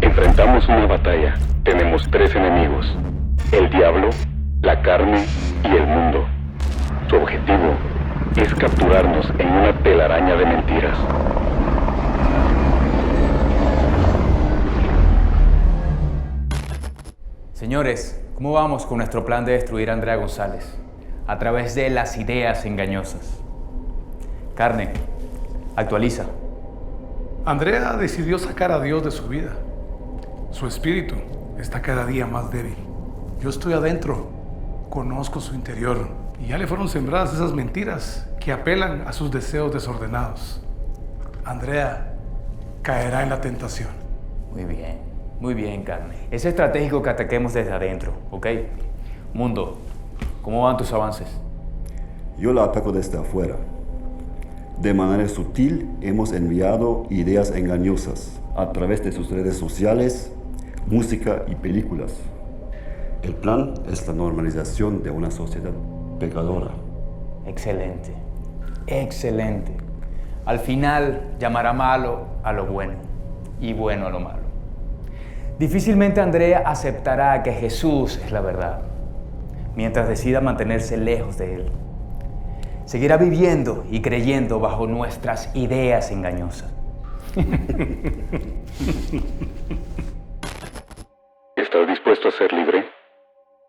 Enfrentamos una batalla. Tenemos tres enemigos: el diablo, la carne y el mundo. Su objetivo es capturarnos en una telaraña de mentiras. Señores, ¿cómo vamos con nuestro plan de destruir a Andrea González? A través de las ideas engañosas. Carne, actualiza. Andrea decidió sacar a Dios de su vida. Su espíritu está cada día más débil. Yo estoy adentro, conozco su interior y ya le fueron sembradas esas mentiras que apelan a sus deseos desordenados. Andrea caerá en la tentación. Muy bien, Carne. Es estratégico que ataquemos desde adentro, ¿ok? Mundo, ¿cómo van tus avances? Yo la ataco desde afuera. De manera sutil hemos enviado ideas engañosas a través de sus redes sociales, música y películas. El plan es la normalización de una sociedad pecadora. Excelente. Al final llamará malo a lo bueno y bueno a lo malo. Difícilmente Andrea aceptará que Jesús es la verdad, mientras decida mantenerse lejos de él. Seguirá viviendo y creyendo bajo nuestras ideas engañosas. ¿Estás dispuesto a ser libre?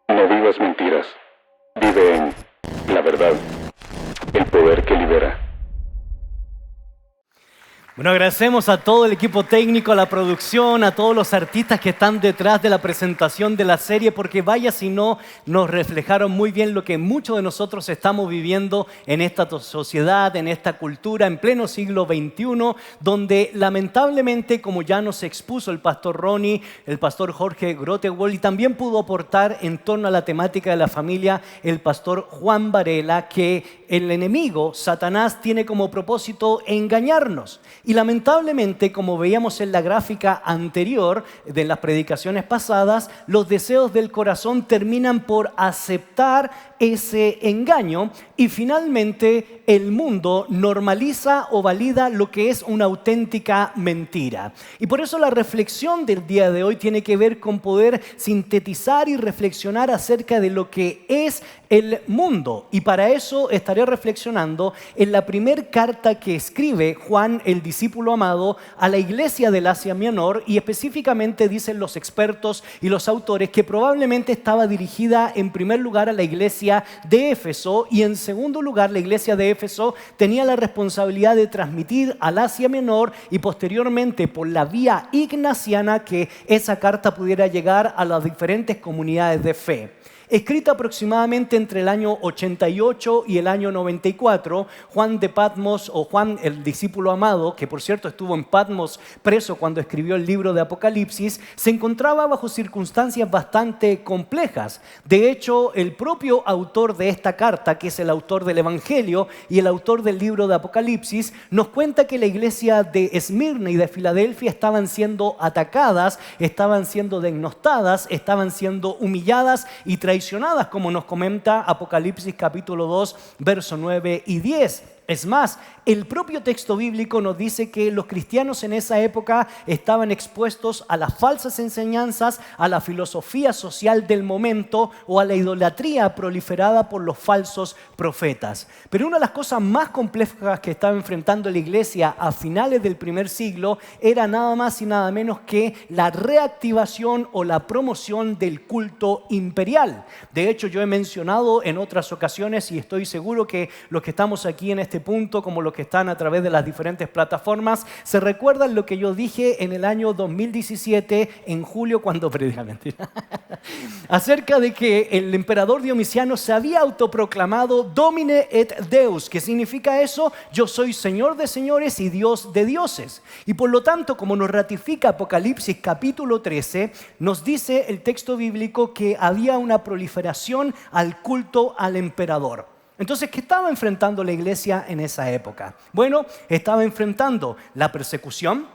No vivas mentiras. Vive en la verdad, el poder que libera. Bueno, agradecemos a todo el equipo técnico, a la producción, a todos los artistas que están detrás de la presentación de la serie, porque vaya si no, nos reflejaron muy bien lo que muchos de nosotros estamos viviendo en esta sociedad, en esta cultura, en pleno siglo XXI, donde lamentablemente, como ya nos expuso el pastor Ronnie, el pastor Jorge Grotewol, y también pudo aportar en torno a la temática de la familia el pastor Juan Varela, que el enemigo, Satanás, tiene como propósito engañarnos. Y lamentablemente, como veíamos en la gráfica anterior de las predicaciones pasadas, los deseos del corazón terminan por aceptar ese engaño y finalmente el mundo normaliza o valida lo que es una auténtica mentira. Y por eso la reflexión del día de hoy tiene que ver con poder sintetizar y reflexionar acerca de lo que es el mundo. Y para eso estaré reflexionando en la primera carta que escribe Juan, el discípulo amado, a la iglesia del Asia Menor, y específicamente dicen los expertos y los autores que probablemente estaba dirigida en primer lugar a la iglesia de Éfeso, y en segundo lugar la iglesia de Éfeso tenía la responsabilidad de transmitir al Asia Menor y posteriormente por la vía ignaciana que esa carta pudiera llegar a las diferentes comunidades de fe. Escrita aproximadamente entre el año 88 y el año 94, Juan de Patmos, o Juan el discípulo amado, que por cierto estuvo en Patmos preso cuando escribió el libro de Apocalipsis, se encontraba bajo circunstancias bastante complejas. De hecho, el propio autor de esta carta, que es el autor del Evangelio y el autor del libro de Apocalipsis, nos cuenta que la iglesia de Esmirna y de Filadelfia estaban siendo atacadas, estaban siendo denostadas, estaban siendo humilladas y traicionadas, como nos comenta Apocalipsis capítulo 2, verso 9 y 10. Es más, el propio texto bíblico nos dice que los cristianos en esa época estaban expuestos a las falsas enseñanzas, a la filosofía social del momento o a la idolatría proliferada por los falsos profetas. Pero una de las cosas más complejas que estaba enfrentando la iglesia a finales del primer siglo era nada más y nada menos que la reactivación o la promoción del culto imperial. De hecho, yo he mencionado en otras ocasiones, y estoy seguro que los que estamos aquí en este punto, como los que están a través de las diferentes plataformas, se recuerdan lo que yo dije en el año 2017, en julio, cuando acerca de que el emperador Diocleciano se había autoproclamado Domine et Deus. ¿Qué significa eso? Yo soy Señor de señores y Dios de dioses. Y por lo tanto, como nos ratifica Apocalipsis capítulo 13, nos dice el texto bíblico que había una proliferación al culto al emperador. Entonces, ¿qué estaba enfrentando la iglesia en esa época? Bueno, estaba enfrentando la persecución,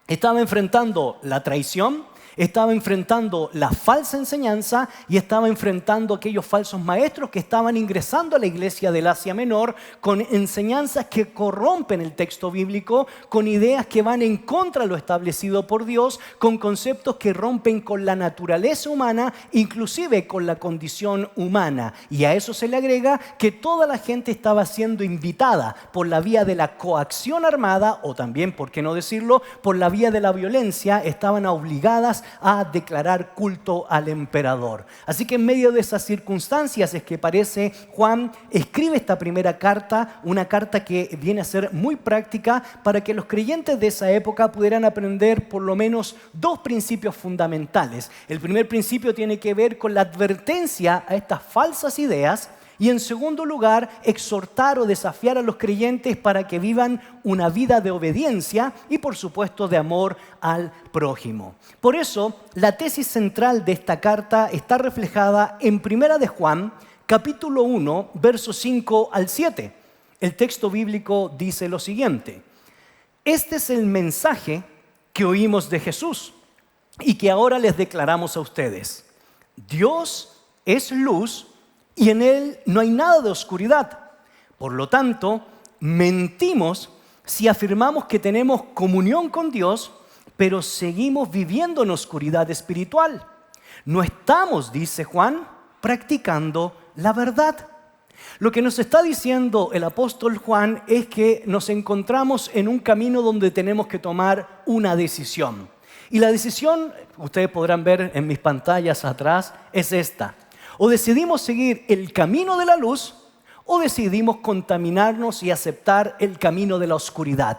estaba enfrentando la traición, Estaba enfrentando la falsa enseñanza y estaba enfrentando aquellos falsos maestros que estaban ingresando a la iglesia del Asia Menor con enseñanzas que corrompen el texto bíblico, con ideas que van en contra de lo establecido por Dios, con conceptos que rompen con la naturaleza humana, inclusive con la condición humana. Y a eso se le agrega que toda la gente estaba siendo invitada por la vía de la coacción armada, o también, por qué no decirlo, por la vía de la violencia, estaban obligadas a declarar culto al emperador. Así que en medio de esas circunstancias es que parece Juan escribe esta primera carta, una carta que viene a ser muy práctica para que los creyentes de esa época pudieran aprender por lo menos dos principios fundamentales. El primer principio tiene que ver con la advertencia a estas falsas ideas. Y en segundo lugar, exhortar o desafiar a los creyentes para que vivan una vida de obediencia y por supuesto de amor al prójimo. Por eso, la tesis central de esta carta está reflejada en 1 de Juan, capítulo 1, versos 5 al 7. El texto bíblico dice lo siguiente: este es el mensaje que oímos de Jesús y que ahora les declaramos a ustedes. Dios es luz y en Él no hay nada de oscuridad. Por lo tanto, mentimos si afirmamos que tenemos comunión con Dios, pero seguimos viviendo en oscuridad espiritual. No estamos, dice Juan, practicando la verdad. Lo que nos está diciendo el apóstol Juan es que nos encontramos en un camino donde tenemos que tomar una decisión. Y la decisión, ustedes podrán ver en mis pantallas atrás, es esta. O decidimos seguir el camino de la luz o decidimos contaminarnos y aceptar el camino de la oscuridad.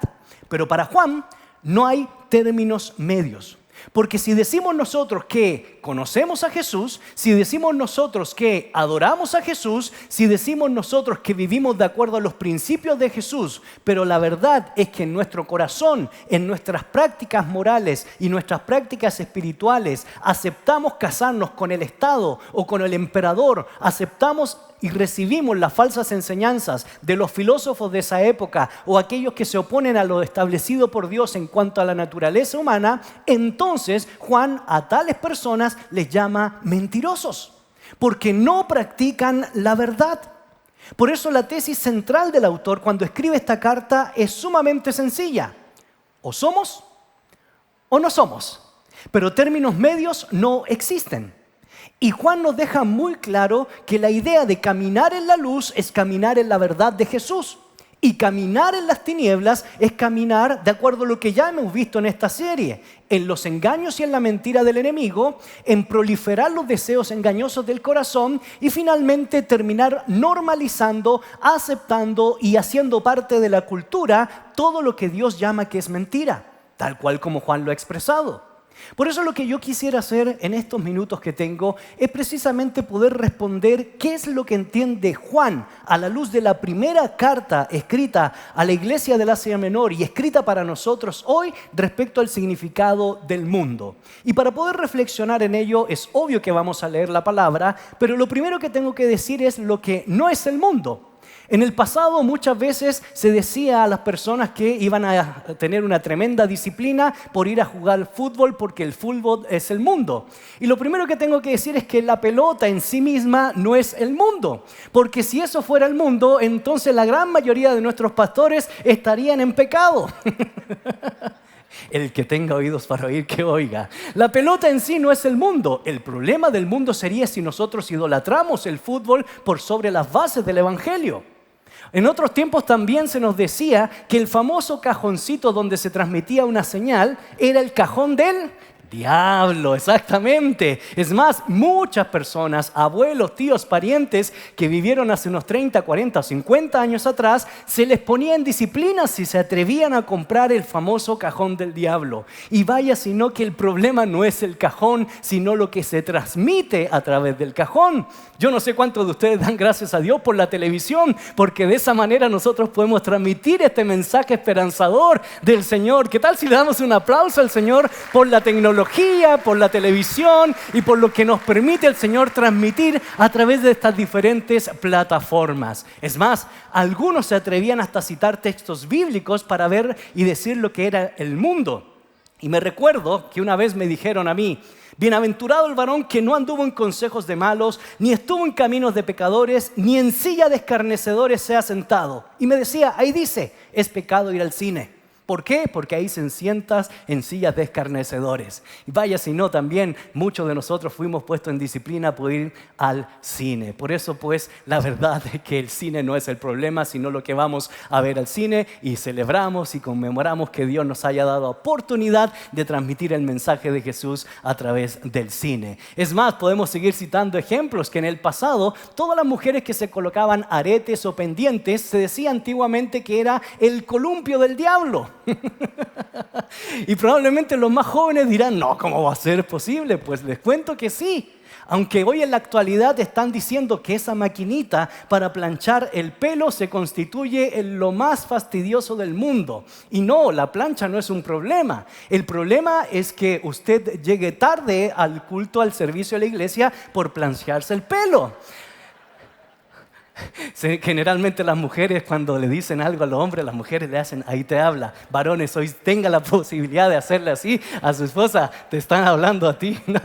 Pero para Juan no hay términos medios. Porque si decimos nosotros que conocemos a Jesús, si decimos nosotros que adoramos a Jesús, si decimos nosotros que vivimos de acuerdo a los principios de Jesús, pero la verdad es que en nuestro corazón, en nuestras prácticas morales y nuestras prácticas espirituales, aceptamos casarnos con el Estado o con el emperador, aceptamos y recibimos las falsas enseñanzas de los filósofos de esa época o aquellos que se oponen a lo establecido por Dios en cuanto a la naturaleza humana, entonces Juan a tales personas les llama mentirosos, porque no practican la verdad. Por eso la tesis central del autor cuando escribe esta carta es sumamente sencilla. O somos o no somos, pero términos medios no existen. Y Juan nos deja muy claro que la idea de caminar en la luz es caminar en la verdad de Jesús. Y caminar en las tinieblas es caminar de acuerdo a lo que ya hemos visto en esta serie, en los engaños y en la mentira del enemigo, en proliferar los deseos engañosos del corazón y finalmente terminar normalizando, aceptando y haciendo parte de la cultura todo lo que Dios llama que es mentira, tal cual como Juan lo ha expresado. Por eso lo que yo quisiera hacer en estos minutos que tengo es precisamente poder responder qué es lo que entiende Juan a la luz de la primera carta escrita a la iglesia del Asia Menor y escrita para nosotros hoy respecto al significado del mundo. Y para poder reflexionar en ello es obvio que vamos a leer la palabra, pero lo primero que tengo que decir es lo que no es el mundo. En el pasado muchas veces se decía a las personas que iban a tener una tremenda disciplina por ir a jugar fútbol porque el fútbol es el mundo. Y lo primero que tengo que decir es que la pelota en sí misma no es el mundo. Porque si eso fuera el mundo, entonces la gran mayoría de nuestros pastores estarían en pecado. El que tenga oídos para oír, que oiga. La pelota en sí no es el mundo. El problema del mundo sería si nosotros idolatramos el fútbol por sobre las bases del evangelio. En otros tiempos también se nos decía que el famoso cajoncito donde se transmitía una señal era el cajón del diablo, exactamente. Es más, muchas personas, abuelos, tíos, parientes que vivieron hace unos 30, 40 o 50 años atrás, se les ponía en disciplina si se atrevían a comprar el famoso cajón del diablo. Y vaya sino que el problema no es el cajón, sino lo que se transmite a través del cajón. Yo no sé cuántos de ustedes dan gracias a Dios por la televisión, porque de esa manera nosotros podemos transmitir este mensaje esperanzador del Señor. ¿Qué tal si le damos un aplauso al Señor por la tecnología, por la televisión y por lo que nos permite el Señor transmitir a través de estas diferentes plataformas? Es más, algunos se atrevían hasta a citar textos bíblicos para ver y decir lo que era el mundo. Y me recuerdo que una vez me dijeron a mí: bienaventurado el varón que no anduvo en consejos de malos, ni estuvo en caminos de pecadores, ni en silla de escarnecedores se ha sentado. Y me decía, ahí dice, es pecado ir al cine. ¿Por qué? Porque ahí se sientas en sillas de escarnecedores. Y vaya si no, también muchos de nosotros fuimos puestos en disciplina por ir al cine. Por eso pues la verdad es que el cine no es el problema, sino lo que vamos a ver al cine, y celebramos y conmemoramos que Dios nos haya dado oportunidad de transmitir el mensaje de Jesús a través del cine. Es más, podemos seguir citando ejemplos que en el pasado todas las mujeres que se colocaban aretes o pendientes se decía antiguamente que era el columpio del diablo. Y probablemente los más jóvenes dirán, no, ¿cómo va a ser posible? Pues les cuento que sí. Aunque hoy en la actualidad están diciendo que esa maquinita para planchar el pelo se constituye en lo más fastidioso del mundo. Y no, la plancha no es un problema. El problema es que usted llegue tarde al culto, al servicio de la iglesia por plancharse el pelo. Generalmente las mujeres, cuando le dicen algo a los hombres, las mujeres le hacen, ahí te habla. Varones, hoy tenga la posibilidad de hacerle así a su esposa, te están hablando a ti. No.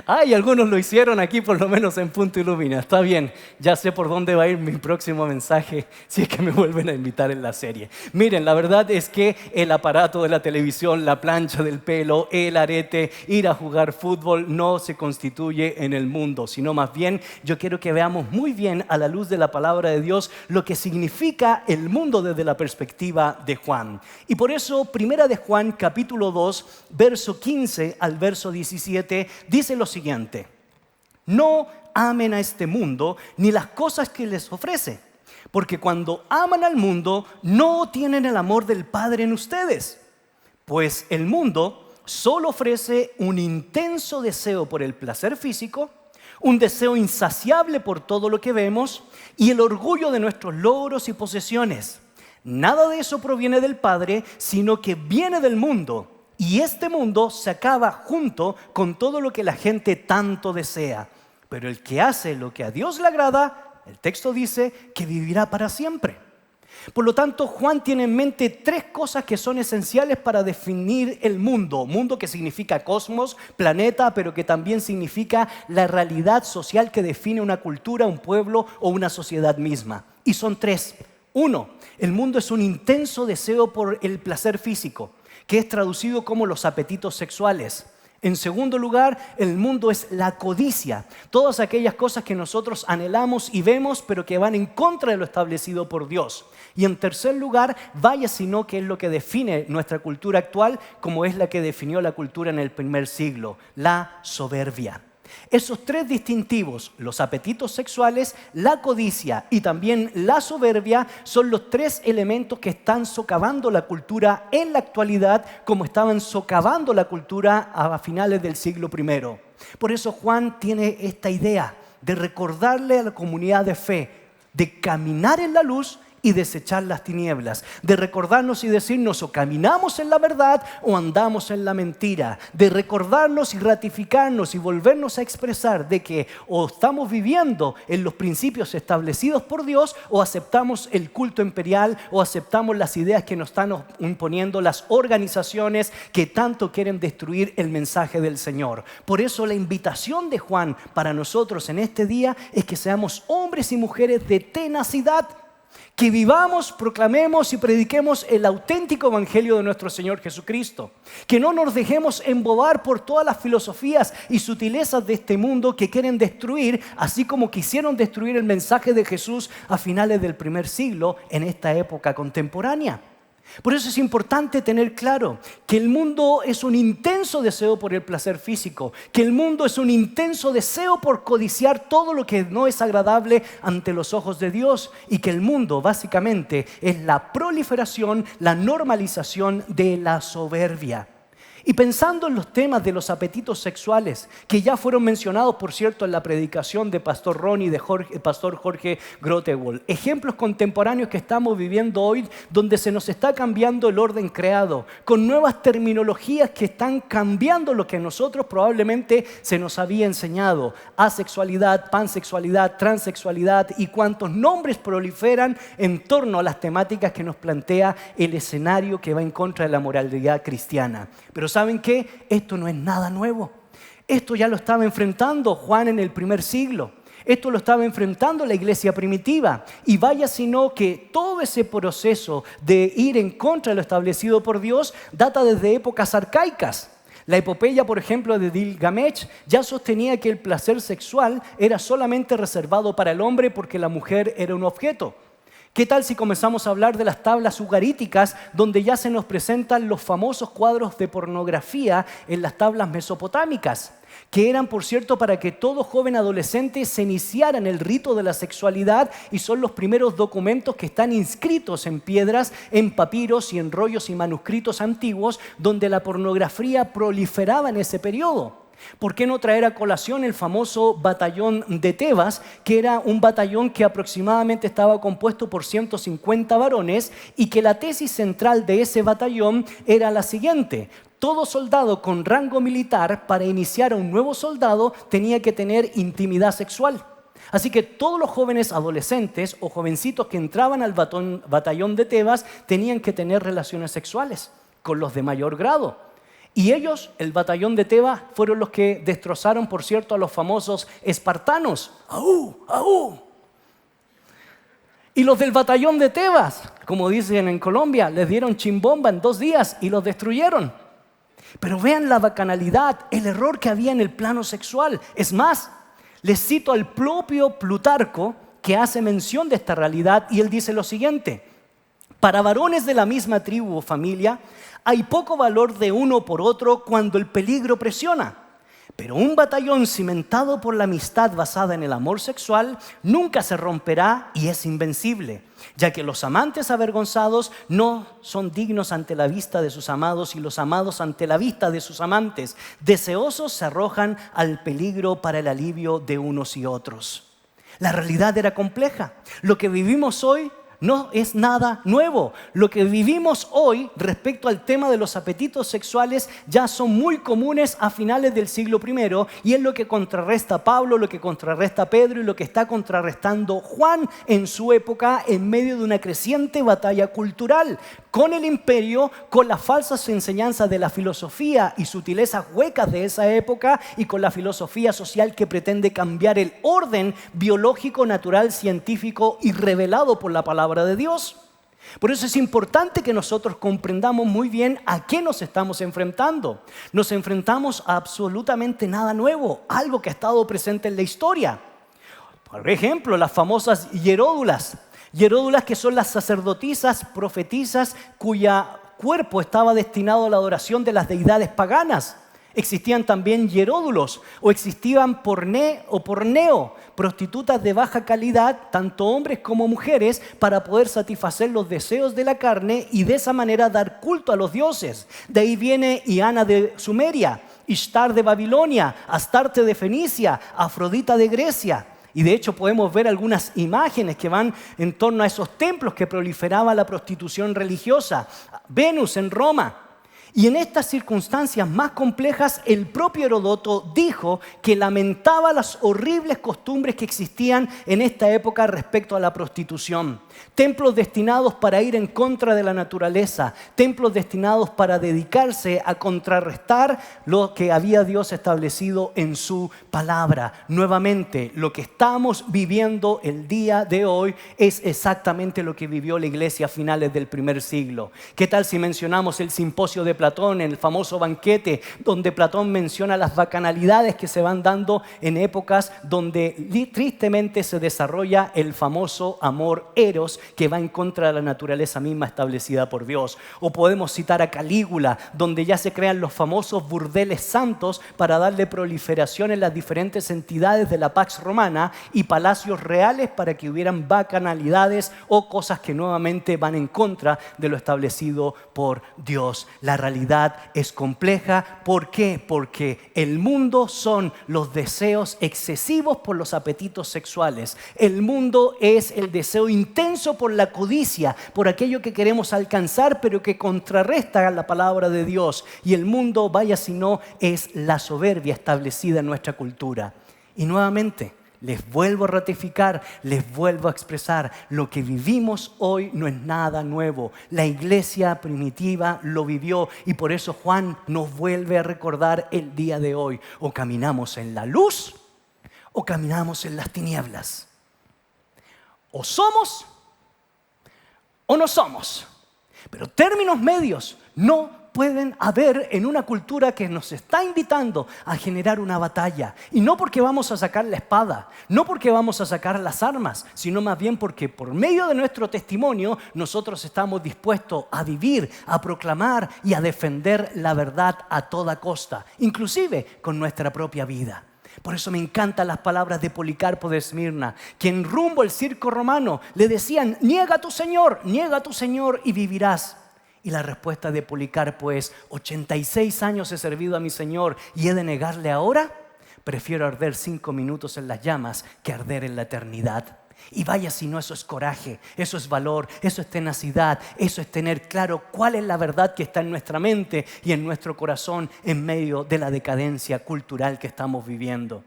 Ay, algunos lo hicieron aquí, por lo menos en Punto Ilumina. Está bien, ya sé por dónde va a ir mi próximo mensaje si es que me vuelven a invitar en la serie. Miren, la verdad es que el aparato de la televisión, la plancha del pelo, el arete, ir a jugar fútbol no se constituye en el mundo, sino más bien yo quiero que veamos muy bien a la luz de la palabra de Dios lo que significa el mundo desde la perspectiva de Juan. Y por eso, primera de Juan, capítulo 2, verso 15 al verso 17, dice lo siguiente: no amen a este mundo ni las cosas que les ofrece, porque cuando aman al mundo no tienen el amor del Padre en ustedes, pues el mundo solo ofrece un intenso deseo por el placer físico, un deseo insaciable por todo lo que vemos y el orgullo de nuestros logros y posesiones. Nada de eso proviene del Padre, sino que viene del mundo. Y este mundo se acaba junto con todo lo que la gente tanto desea. Pero el que hace lo que a Dios le agrada, el texto dice que vivirá para siempre. Por lo tanto, Juan tiene en mente tres cosas que son esenciales para definir el mundo. Mundo que significa cosmos, planeta, pero que también significa la realidad social que define una cultura, un pueblo o una sociedad misma. Y son tres. Uno, el mundo es un intenso deseo por el placer físico, que es traducido como los apetitos sexuales. En segundo lugar, el mundo es la codicia, todas aquellas cosas que nosotros anhelamos y vemos, pero que van en contra de lo establecido por Dios. Y en tercer lugar, vaya sino que es lo que define nuestra cultura actual, como es la que definió la cultura en el primer siglo, la soberbia. Esos tres distintivos, los apetitos sexuales, la codicia y también la soberbia, son los tres elementos que están socavando la cultura en la actualidad, como estaban socavando la cultura a finales del siglo I. Por eso Juan tiene esta idea de recordarle a la comunidad de fe de caminar en la luz y desechar las tinieblas, de recordarnos y decirnos o caminamos en la verdad o andamos en la mentira, de recordarnos y ratificarnos y volvernos a expresar de que o estamos viviendo en los principios establecidos por Dios o aceptamos el culto imperial o aceptamos las ideas que nos están imponiendo las organizaciones que tanto quieren destruir el mensaje del Señor. Por eso la invitación de Juan para nosotros en este día es que seamos hombres y mujeres de tenacidad, que vivamos, proclamemos y prediquemos el auténtico evangelio de nuestro Señor Jesucristo. Que no nos dejemos embobar por todas las filosofías y sutilezas de este mundo que quieren destruir, así como quisieron destruir el mensaje de Jesús a finales del primer siglo en esta época contemporánea. Por eso es importante tener claro que el mundo es un intenso deseo por el placer físico, que el mundo es un intenso deseo por codiciar todo lo que no es agradable ante los ojos de Dios y que el mundo básicamente es la proliferación, la normalización de la soberbia. Y pensando en los temas de los apetitos sexuales, que ya fueron mencionados, por cierto, en la predicación de Pastor Ronnie y de Pastor Jorge Grotewald. Ejemplos contemporáneos que estamos viviendo hoy, donde se nos está cambiando el orden creado, con nuevas terminologías que están cambiando lo que a nosotros probablemente se nos había enseñado. Asexualidad, pansexualidad, transexualidad y cuantos nombres proliferan en torno a las temáticas que nos plantea el escenario que va en contra de la moralidad cristiana. Pero ¿saben qué? Esto no es nada nuevo. Esto ya lo estaba enfrentando Juan en el primer siglo. Esto lo estaba enfrentando la iglesia primitiva. Y vaya sino que todo ese proceso de ir en contra de lo establecido por Dios data desde épocas arcaicas. La epopeya, por ejemplo, de Gilgamesh ya sostenía que el placer sexual era solamente reservado para el hombre porque la mujer era un objeto. ¿Qué tal si comenzamos a hablar de las tablas ugaríticas, donde ya se nos presentan los famosos cuadros de pornografía en las tablas mesopotámicas, que eran, por cierto, para que todo joven adolescente se iniciara en el rito de la sexualidad y son los primeros documentos que están inscritos en piedras, en papiros y en rollos y manuscritos antiguos, donde la pornografía proliferaba en ese periodo? ¿Por qué no traer a colación el famoso batallón de Tebas, que era un batallón que aproximadamente estaba compuesto por 150 varones y que la tesis central de ese batallón era la siguiente? Todo soldado con rango militar, para iniciar a un nuevo soldado, tenía que tener intimidad sexual. Así que todos los jóvenes adolescentes o jovencitos que entraban al batallón de Tebas tenían que tener relaciones sexuales con los de mayor grado. Y ellos, el batallón de Tebas, fueron los que destrozaron, por cierto, a los famosos espartanos. ¡Aú! ¡Aú! Y los del batallón de Tebas, como dicen en Colombia, les dieron chimbomba en 2 días y los destruyeron. Pero vean la bacanalidad, el error que había en el plano sexual. Es más, les cito al propio Plutarco, que hace mención de esta realidad, y él dice lo siguiente: para varones de la misma tribu o familia, hay poco valor de uno por otro cuando el peligro presiona. Pero un batallón cimentado por la amistad basada en el amor sexual nunca se romperá y es invencible, ya que los amantes avergonzados no son dignos ante la vista de sus amados y los amados ante la vista de sus amantes. Deseosos se arrojan al peligro para el alivio de unos y otros. La realidad era compleja. Lo que vivimos hoy no es nada nuevo. Lo que vivimos hoy respecto al tema de los apetitos sexuales ya son muy comunes a finales del siglo I, y es lo que contrarresta Pablo, lo que contrarresta Pedro y lo que está contrarrestando Juan en su época, en medio de una creciente batalla cultural con el imperio, con las falsas enseñanzas de la filosofía y sutilezas huecas de esa época, y con la filosofía social que pretende cambiar el orden biológico, natural, científico y revelado por la palabra de Dios. Por eso es importante que nosotros comprendamos muy bien a qué nos estamos enfrentando. Nos enfrentamos a absolutamente nada nuevo, algo que ha estado presente en la historia. Por ejemplo, las famosas hieródulas. Hieródulas, que son las sacerdotisas, profetisas, cuyo cuerpo estaba destinado a la adoración de las deidades paganas. Existían también hieródulos, o existían porné o porneo, prostitutas de baja calidad, tanto hombres como mujeres, para poder satisfacer los deseos de la carne y de esa manera dar culto a los dioses. De ahí viene Iana de Sumeria, Ishtar de Babilonia, Astarte de Fenicia, Afrodita de Grecia. Y de hecho podemos ver algunas imágenes que van en torno a esos templos que proliferaba la prostitución religiosa. Venus en Roma. Y en estas circunstancias más complejas, el propio Heródoto dijo que lamentaba las horribles costumbres que existían en esta época respecto a la prostitución. Templos destinados para ir en contra de la naturaleza, templos destinados para dedicarse a contrarrestar lo que había Dios establecido en su palabra. Nuevamente, lo que estamos viviendo el día de hoy es exactamente lo que vivió la iglesia a finales del primer siglo. ¿Qué tal si mencionamos el simposio de Platón, en el famoso banquete, donde Platón menciona las bacanalidades que se van dando en épocas donde tristemente se desarrolla el famoso amor eros, que va en contra de la naturaleza misma establecida por Dios? O podemos citar a Calígula, donde ya se crean los famosos burdeles santos para darle proliferación en las diferentes entidades de la Pax Romana y palacios reales para que hubieran bacanalidades o cosas que nuevamente van en contra de lo establecido por Dios. La realidad realidad es compleja. ¿Por qué? Porque el mundo son los deseos excesivos por los apetitos sexuales. El mundo es el deseo intenso por la codicia, por aquello que queremos alcanzar, pero que contrarresta la palabra de Dios. Y el mundo, vaya si no, es la soberbia establecida en nuestra cultura. Y nuevamente, les vuelvo a ratificar, les vuelvo a expresar, lo que vivimos hoy no es nada nuevo. La iglesia primitiva lo vivió y por eso Juan nos vuelve a recordar el día de hoy. O caminamos en la luz o caminamos en las tinieblas. O somos o no somos. Pero términos medios no pueden haber en una cultura que nos está invitando a generar una batalla. Y no porque vamos a sacar la espada, no porque vamos a sacar las armas, sino más bien porque por medio de nuestro testimonio nosotros estamos dispuestos a vivir, a proclamar y a defender la verdad a toda costa, inclusive con nuestra propia vida. Por eso me encantan las palabras de Policarpo de Esmirna, quien rumbo al circo romano le decían: niega a tu Señor y vivirás. Y la respuesta de Policarpo es: 86 años he servido a mi Señor y he de negarle ahora. Prefiero arder 5 minutos en las llamas que arder en la eternidad. Y vaya si no, eso es coraje, eso es valor, eso es tenacidad, eso es tener claro cuál es la verdad que está en nuestra mente y en nuestro corazón en medio de la decadencia cultural que estamos viviendo.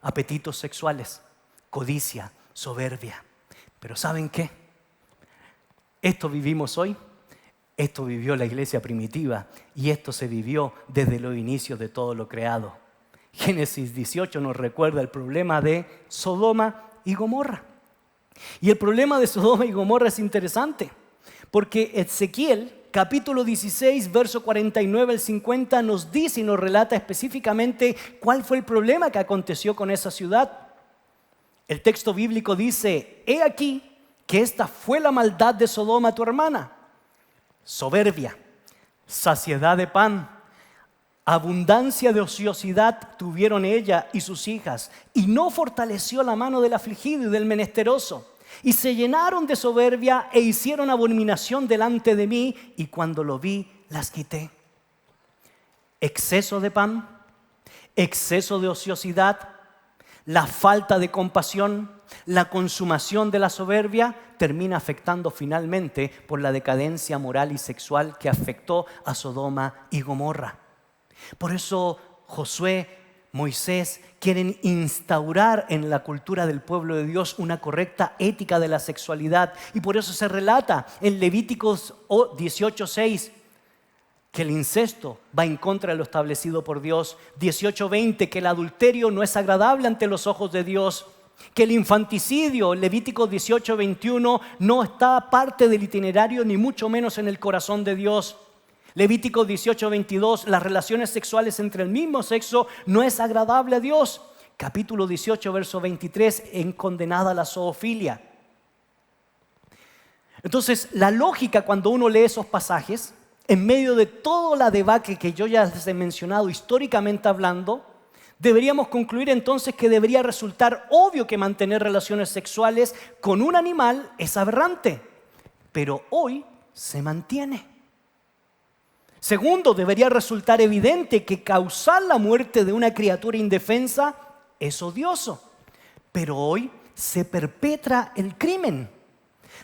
Apetitos sexuales, codicia, soberbia. Pero ¿saben qué? Esto vivimos hoy. Esto vivió la iglesia primitiva y esto se vivió desde los inicios de todo lo creado. Génesis 18 nos recuerda el problema de Sodoma y Gomorra. Y el problema de Sodoma y Gomorra es interesante, porque Ezequiel, capítulo 16, verso 49 al 50, nos dice y nos relata específicamente cuál fue el problema que aconteció con esa ciudad. El texto bíblico dice: he aquí que esta fue la maldad de Sodoma, tu hermana. Soberbia, saciedad de pan, abundancia de ociosidad tuvieron ella y sus hijas, y no fortaleció la mano del afligido y del menesteroso. Y se llenaron de soberbia e hicieron abominación delante de mí, y cuando lo vi, las quité. Exceso de pan, exceso de ociosidad, la falta de compasión, la consumación de la soberbia termina afectando finalmente por la decadencia moral y sexual que afectó a Sodoma y Gomorra. Por eso Josué, Moisés quieren instaurar en la cultura del pueblo de Dios una correcta ética de la sexualidad. Y por eso se relata en Levíticos 18:6 que el incesto va en contra de lo establecido por Dios. 18:20 que el adulterio no es agradable ante los ojos de Dios. Que el infanticidio, Levítico 18:21, no está parte del itinerario ni mucho menos en el corazón de Dios. Levítico 18:22, las relaciones sexuales entre el mismo sexo no es agradable a Dios. Capítulo 18, verso 23, en condenada la zoofilia. Entonces, la lógica cuando uno lee esos pasajes, en medio de toda la debacle que yo ya les he mencionado históricamente hablando, deberíamos concluir entonces que debería resultar obvio que mantener relaciones sexuales con un animal es aberrante, pero hoy se mantiene. Segundo, debería resultar evidente que causar la muerte de una criatura indefensa es odioso, pero hoy se perpetra el crimen.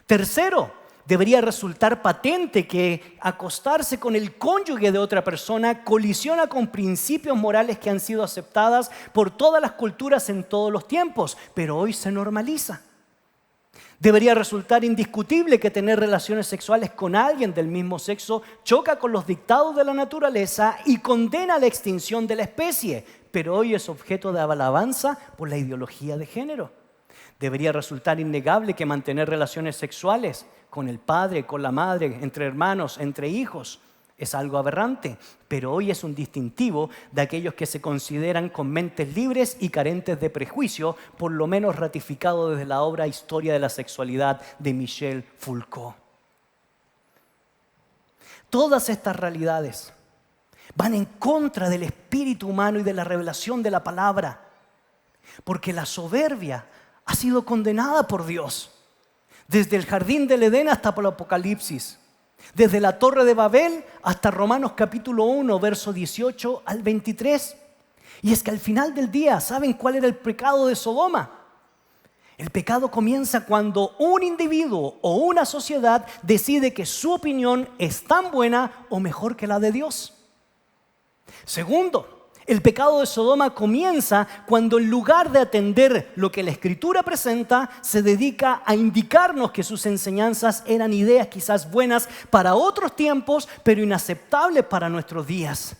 Tercero, debería resultar patente que acostarse con el cónyuge de otra persona colisiona con principios morales que han sido aceptadas por todas las culturas en todos los tiempos, pero hoy se normaliza. Debería resultar indiscutible que tener relaciones sexuales con alguien del mismo sexo choca con los dictados de la naturaleza y condena la extinción de la especie, pero hoy es objeto de alabanza por la ideología de género. Debería resultar innegable que mantener relaciones sexuales con el padre, con la madre, entre hermanos, entre hijos, es algo aberrante, pero hoy es un distintivo de aquellos que se consideran con mentes libres y carentes de prejuicio, por lo menos ratificado desde la obra Historia de la Sexualidad de Michel Foucault. Todas estas realidades van en contra del espíritu humano y de la revelación de la palabra, porque la soberbia ha sido condenada por Dios, desde el jardín del Edén hasta el Apocalipsis. Desde la Torre de Babel hasta Romanos capítulo 1, verso 18 al 23. Y es que al final del día, ¿saben cuál era el pecado de Sodoma? El pecado comienza cuando un individuo o una sociedad decide que su opinión es tan buena o mejor que la de Dios. Segundo, el pecado de Sodoma comienza cuando en lugar de atender lo que la Escritura presenta, se dedica a indicarnos que sus enseñanzas eran ideas quizás buenas para otros tiempos, pero inaceptables para nuestros días.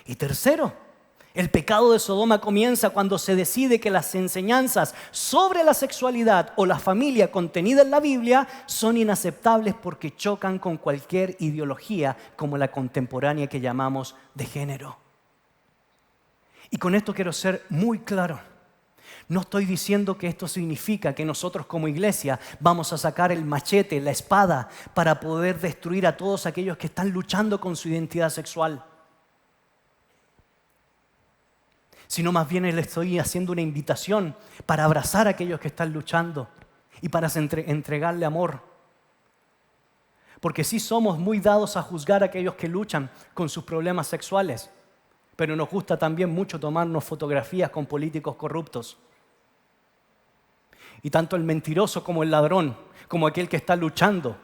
Y tercero, el pecado de Sodoma comienza cuando se decide que las enseñanzas sobre la sexualidad o la familia contenida en la Biblia son inaceptables porque chocan con cualquier ideología como la contemporánea que llamamos de género. Y con esto quiero ser muy claro. No estoy diciendo que esto significa que nosotros como iglesia vamos a sacar el machete, la espada, para poder destruir a todos aquellos que están luchando con su identidad sexual. Sino más bien le estoy haciendo una invitación para abrazar a aquellos que están luchando y para entregarle amor. Porque sí somos muy dados a juzgar a aquellos que luchan con sus problemas sexuales, pero nos gusta también mucho tomarnos fotografías con políticos corruptos. Y tanto el mentiroso como el ladrón, como aquel que está luchando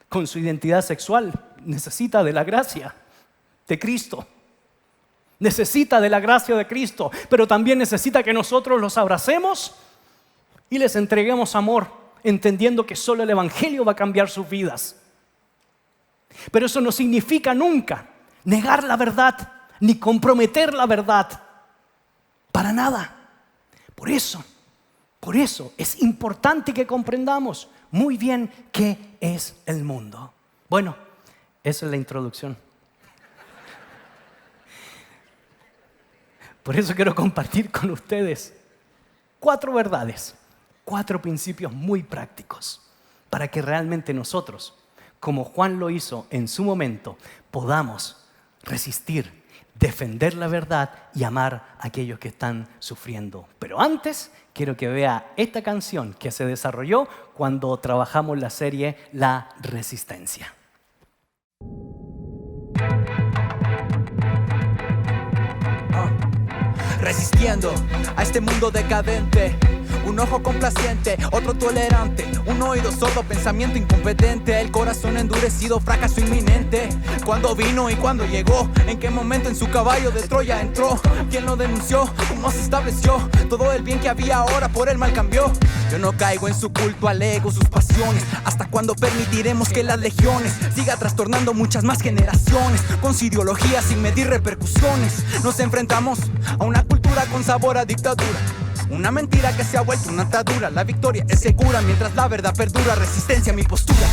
con su identidad sexual, necesita de la gracia de Cristo. Necesita de la gracia de Cristo, pero también necesita que nosotros los abracemos y les entreguemos amor, entendiendo que solo el Evangelio va a cambiar sus vidas. Pero eso no significa nunca negar la verdad, ni comprometer la verdad, para nada. Por eso es importante que comprendamos muy bien qué es el mundo. Bueno, esa es la introducción. Por eso quiero compartir con ustedes 4 verdades, 4 principios muy prácticos para que realmente nosotros, como Juan lo hizo en su momento, podamos resistir, defender la verdad y amar a aquellos que están sufriendo. Pero antes quiero que vea esta canción que se desarrolló cuando trabajamos la serie La Resistencia. Resistiendo a este mundo decadente, un ojo complaciente, otro tolerante, un oído sordo, pensamiento incompetente, el corazón endurecido, fracaso inminente. ¿Cuándo vino y cuándo llegó? ¿En qué momento en su caballo de Troya entró? ¿Quién lo denunció? ¿Cómo se estableció? Todo el bien que había ahora por el mal cambió. Yo no caigo en su culto al ego, sus pasiones. ¿Hasta cuándo permitiremos que las legiones siga trastornando muchas más generaciones? Con su ideología sin medir repercusiones, nos enfrentamos a una cultura con sabor a dictadura. Una mentira que se ha vuelto una atadura. La victoria es segura mientras la verdad perdura. Resistencia a mi postura.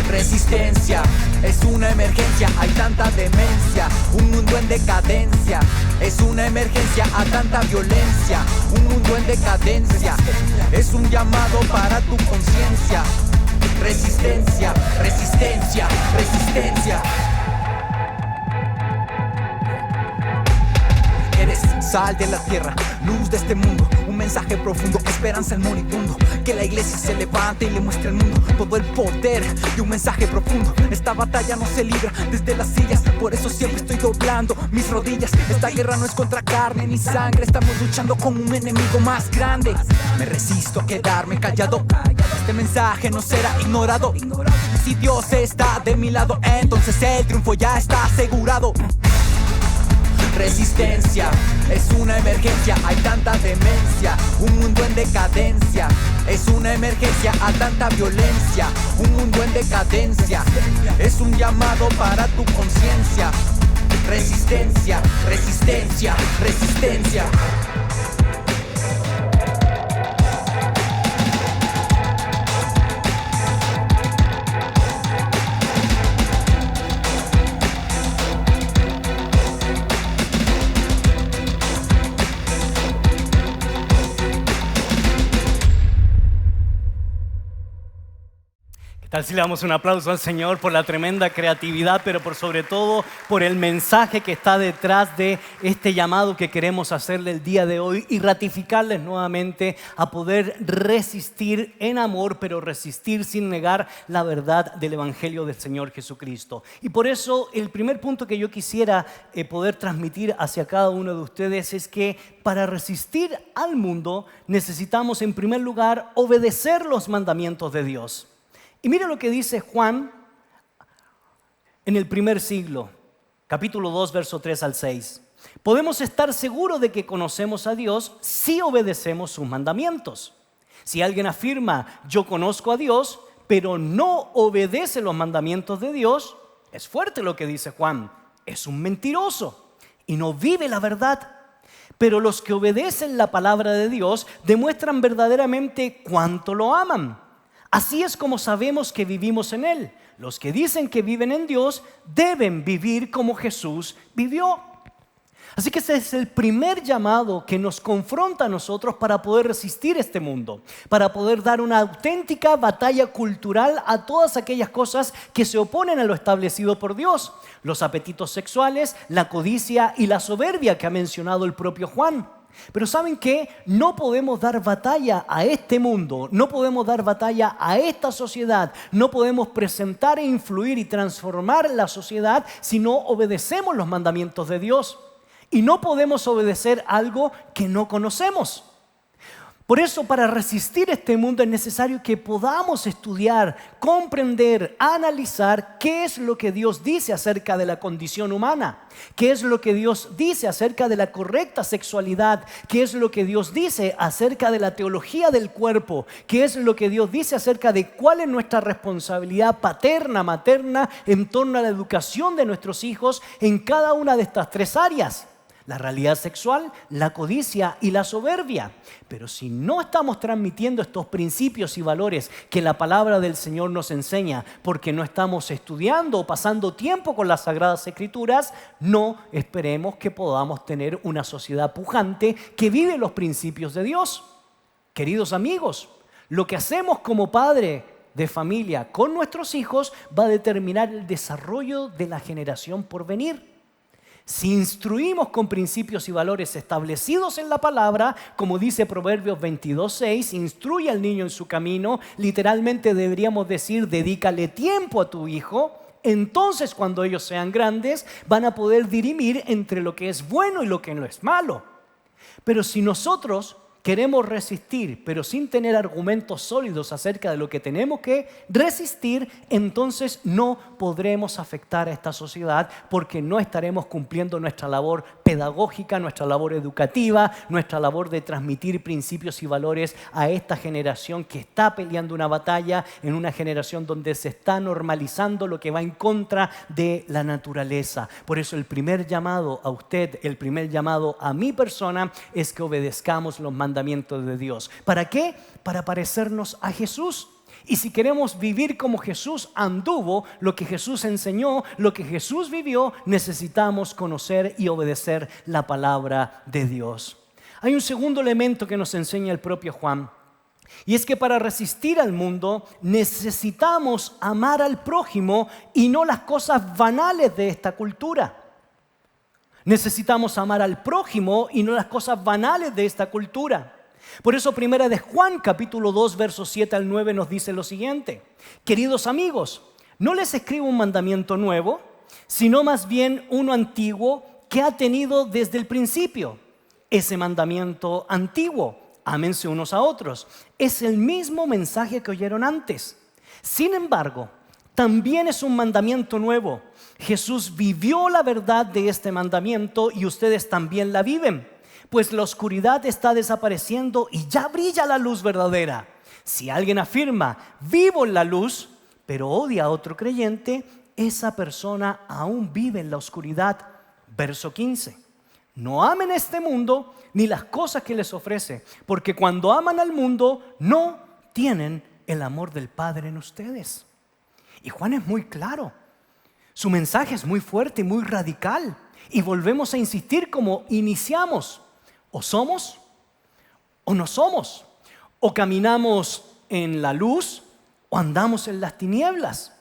Resistencia es una emergencia, hay tanta demencia, un mundo en decadencia. Es una emergencia a tanta violencia, un mundo en decadencia. Es un llamado para tu conciencia. Resistencia, resistencia, resistencia. Eres sal de la tierra, luz de este mundo, un mensaje profundo, esperanza al moribundo. Que la iglesia se levante y le muestre al mundo todo el poder de un mensaje profundo. Esta batalla no se libra desde las sillas, por eso siempre estoy doblando mis rodillas. Esta guerra no es contra carne ni sangre, estamos luchando con un enemigo más grande. Me resisto a quedarme callado, este mensaje no será ignorado. Si Dios está de mi lado, entonces el triunfo ya está asegurado. Resistencia es una emergencia, hay tanta demencia, un mundo en decadencia. Es una emergencia a tanta violencia, un mundo en decadencia. Es un llamado para tu conciencia. Resistencia, resistencia, resistencia. Tal si le damos un aplauso al Señor por la tremenda creatividad, pero por sobre todo por el mensaje que está detrás de este llamado que queremos hacerle el día de hoy y ratificarles nuevamente a poder resistir en amor, pero resistir sin negar la verdad del Evangelio del Señor Jesucristo. Y por eso el primer punto que yo quisiera poder transmitir hacia cada uno de ustedes es que para resistir al mundo necesitamos en primer lugar obedecer los mandamientos de Dios. Y mira lo que dice Juan en el primer siglo, capítulo 2, verso 3 al 6. Podemos estar seguros de que conocemos a Dios si obedecemos sus mandamientos. Si alguien afirma, yo conozco a Dios, pero no obedece los mandamientos de Dios, es fuerte lo que dice Juan, es un mentiroso y no vive la verdad. Pero los que obedecen la palabra de Dios demuestran verdaderamente cuánto lo aman. Así es como sabemos que vivimos en Él. Los que dicen que viven en Dios deben vivir como Jesús vivió. Así que ese es el primer llamado que nos confronta a nosotros para poder resistir este mundo, para poder dar una auténtica batalla cultural a todas aquellas cosas que se oponen a lo establecido por Dios. Los apetitos sexuales, la codicia y la soberbia que ha mencionado el propio Juan. Pero ¿saben qué? No podemos dar batalla a este mundo, no podemos dar batalla a esta sociedad, no podemos presentar e influir y transformar la sociedad si no obedecemos los mandamientos de Dios. Y no podemos obedecer algo que no conocemos. Por eso, para resistir este mundo es necesario que podamos estudiar, comprender, analizar qué es lo que Dios dice acerca de la condición humana, qué es lo que Dios dice acerca de la correcta sexualidad, qué es lo que Dios dice acerca de la teología del cuerpo, qué es lo que Dios dice acerca de cuál es nuestra responsabilidad paterna, materna, en torno a la educación de nuestros hijos en cada una de estas tres áreas. La realidad sexual, la codicia y la soberbia. Pero si no estamos transmitiendo estos principios y valores que la palabra del Señor nos enseña, porque no estamos estudiando o pasando tiempo con las Sagradas Escrituras, no esperemos que podamos tener una sociedad pujante que vive los principios de Dios. Queridos amigos, lo que hacemos como padre de familia con nuestros hijos va a determinar el desarrollo de la generación por venir. Si instruimos con principios y valores establecidos en la palabra, como dice Proverbios 22:6, instruye al niño en su camino, literalmente deberíamos decir, dedícale tiempo a tu hijo, entonces cuando ellos sean grandes van a poder dirimir entre lo que es bueno y lo que no es malo. Pero si nosotros queremos resistir, pero sin tener argumentos sólidos acerca de lo que tenemos que resistir, entonces no podremos afectar a esta sociedad porque no estaremos cumpliendo nuestra labor pedagógica, nuestra labor educativa, nuestra labor de transmitir principios y valores a esta generación que está peleando una batalla en una generación donde se está normalizando lo que va en contra de la naturaleza. Por eso el primer llamado a usted, el primer llamado a mi persona es que obedezcamos los mandamientos de Dios. ¿Para qué? Para parecernos a Jesús. Y si queremos vivir como Jesús anduvo, lo que Jesús enseñó, lo que Jesús vivió, necesitamos conocer y obedecer la palabra de Dios. Hay un segundo elemento que nos enseña el propio Juan, y es que para resistir al mundo necesitamos amar al prójimo y no las cosas banales de esta cultura. Necesitamos amar al prójimo y no las cosas banales de esta cultura. Por eso primera de Juan capítulo 2 versos 7 al 9 nos dice lo siguiente: queridos amigos, no les escribo un mandamiento nuevo, sino más bien uno antiguo que ha tenido desde el principio. Ese mandamiento antiguo, ámense unos a otros, es el mismo mensaje que oyeron antes. Sin embargo, también es un mandamiento nuevo. Jesús vivió la verdad de este mandamiento y ustedes también la viven, pues la oscuridad está desapareciendo y ya brilla la luz verdadera. Si alguien afirma, vivo en la luz, pero odia a otro creyente, esa persona aún vive en la oscuridad. Verso 15. No amen este mundo ni las cosas que les ofrece, porque cuando aman al mundo no tienen el amor del Padre en ustedes. Y Juan es muy claro. Su mensaje es muy fuerte y muy radical. Y volvemos a insistir como iniciamos. O somos o no somos. O caminamos en la luz o andamos en las tinieblas?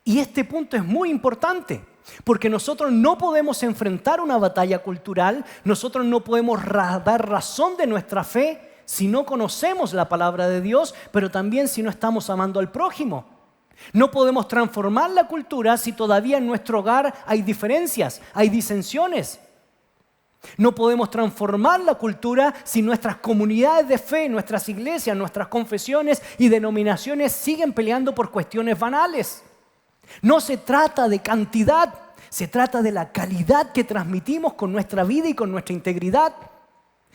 Y este punto es muy importante, porque nosotros no podemos enfrentar una batalla cultural, nosotros no podemos dar razón de nuestra fe si no conocemos la palabra de Dios, pero también si no estamos amando al prójimo. No podemos transformar la cultura si todavía en nuestro hogar hay diferencias, hay disensiones. No podemos transformar la cultura si nuestras comunidades de fe, nuestras iglesias, nuestras confesiones y denominaciones siguen peleando por cuestiones banales. No se trata de cantidad, se trata de la calidad que transmitimos con nuestra vida y con nuestra integridad.